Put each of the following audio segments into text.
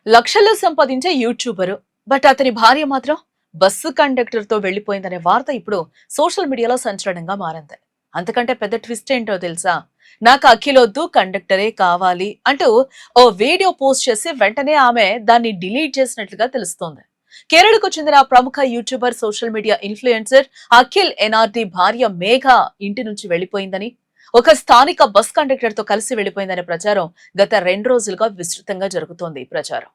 లక్షల్లో సంపాదించే YouTuber but అతని భార్య మాత్రం బస్సు కండక్టర్ తో వెళ్లిపోయిందనే వార్త ఇప్పుడు సోషల్ మీడియాలో సంచలనంగా మారింది. అంతకంటే పెద్ద ట్విస్ట్ ఏంటో తెలుసా? నాకు అఖిలొద్దు కండక్టరే కావాలి అంటూ ఓ వీడియో పోస్ట్ చేసి వెంటనే ఆమె దాన్ని డిలీట్ చేసినట్లుగా తెలుస్తోంది. కేరళకు చెందిన ప్రముఖ YouTuber social media influencer Akhil NRD భార్య మేఘ ఇంటి నుంచి వెళ్లిపోయిందని, ఒక స్థానిక బస్ కండక్టర్ తో కలిసి వెళ్లిపోయిందనే ప్రచారం గత 2 రోజులుగా విస్తృతంగా జరుగుతోంది. ఈ ప్రచారం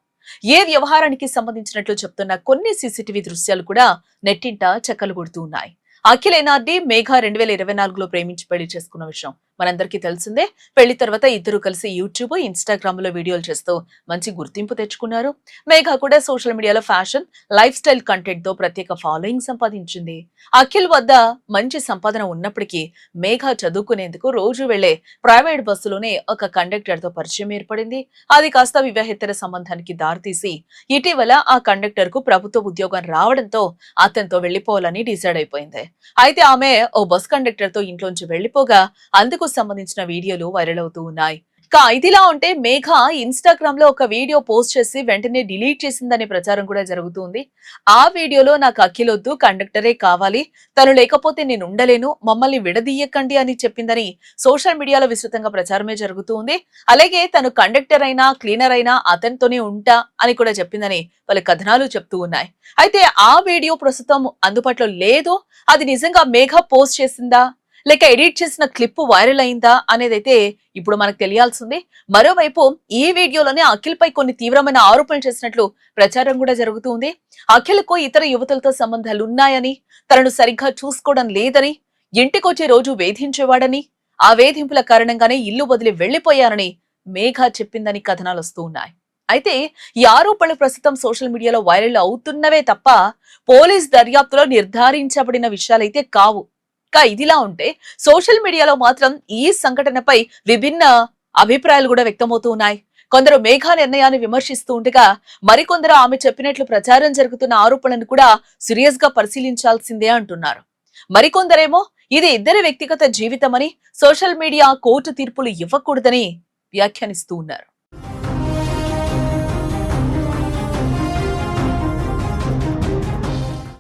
ఏ వ్యవహారానికి సంబంధించినట్లు చెప్తున్న కొన్ని సీసీటీవీ దృశ్యాలు కూడా నెట్టింట చక్కలు కొడుతూ ఉన్నాయి. అఖిల్ ఎన్ఆర్డి మేఘ 2024లో ప్రేమించి పెళ్లి చేసుకున్న విషయం మనందరికీ తెలిసిందే. పెళ్లి తర్వాత ఇద్దరు కలిసి యూట్యూబ్, ఇన్స్టాగ్రామ్ లో వీడియోలు చేస్తూ మంచి గుర్తింపు తెచ్చుకున్నారు. మేఘ కూడా సోషల్ మీడియాలో ఫ్యాషన్, లైఫ్ స్టైల్ కంటెంట్ తో ప్రత్యేక ఫాలోయింగ్ సంపాదించింది. అఖిల్ వద్ద మంచి సంపాదన ఉన్నప్పటికీ మేఘ చదువుకునేందుకు రోజు వెళ్లే ప్రైవేట్ బస్సులోనే ఒక కండక్టర్ తో పరిచయం ఏర్పడింది. అది కాస్త వివాహేతర సంబంధానికి దారితీసి ఇటీవల ఆ కండక్టర్ కు ప్రభుత్వ ఉద్యోగం రావడంతో అతనితో వెళ్లిపోవాలని డిసైడ్ అయిపోయింది. అయితే ఆమె ఓ బస్ కండక్టర్ తో ఇంట్లోంచి వెళ్లిపోగా అందుకు సంబంధించిన వీడియోలు వైరల్ అవుతూ ఉన్నాయి. ఇదిలా ఉంటే మేఘ ఇన్స్టాగ్రామ్ లో ఒక వీడియో పోస్ట్ చేసి వెంటనే డిలీట్ చేసిందనే ప్రచారం కూడా జరుగుతుంది. ఆ వీడియోలో నాకు అఖిలొద్దు కండక్టరే కావాలి, తను లేకపోతే నేను ఉండలేను, మమ్మల్ని విడదీయకండి అని చెప్పిందని సోషల్ మీడియాలో విస్తృతంగా ప్రచారమే జరుగుతుంది. అలాగే తను కండక్టర్ అయినా క్లీనర్ అయినా అతనితోనే ఉంటా అని కూడా చెప్పిందని పలు కథనాలు చెప్తూ ఉన్నాయి. అయితే ఆ వీడియో ప్రస్తుతం అందుబాటులో లేదు. అది నిజంగా మేఘ పోస్ట్ చేసిందా లేక ఎడిట్ చేసిన క్లిప్ వైరల్ అయిందా అనేదైతే ఇప్పుడు మనకు తెలియాల్సింది. మరోవైపు ఈ వీడియోలోనే అఖిల్ పై కొన్ని తీవ్రమైన ఆరోపణలు చేసినట్లు ప్రచారం కూడా జరుగుతుంది. అఖిల్ కు ఇతర యువతులతో సంబంధాలు ఉన్నాయని, తనను సరిగ్గా చూసుకోవడం లేదని, ఇంటికొచ్చే రోజు వేధించేవాడని, ఆ వేధింపుల కారణంగానే ఇల్లు వదిలి వెళ్లిపోయారని మేఘ చెప్పిందని కథనాలు వస్తూ ఉన్నాయి. అయితే ఈ ఆరోపణలు ప్రస్తుతం సోషల్ మీడియాలో వైరల్ అవుతున్నవే తప్ప పోలీస్ దర్యాప్తులో నిర్ధారించబడిన విషయాలైతే కావు. ఇదిలా ఉంటే సోషల్ మీడియాలో మాత్రం ఈ సంఘటనపై విభిన్న అభిప్రాయాలు కూడా వ్యక్తమవుతూ ఉన్నాయి. కొందరు మేఘ నిర్ణయాన్ని విమర్శిస్తూ ఉండగా, మరికొందరు ఆమె చెప్పినట్లు ప్రచారం జరుగుతున్న ఆరోపణలను కూడా సీరియస్ గా పరిశీలించాల్సిందే అంటున్నారు. మరికొందరేమో ఇది ఇద్దరి వ్యక్తిగత జీవితమని, సోషల్ మీడియా కోర్టు తీర్పులు ఇవ్వకూడదని వ్యాఖ్యానిస్తూ ఉన్నారు.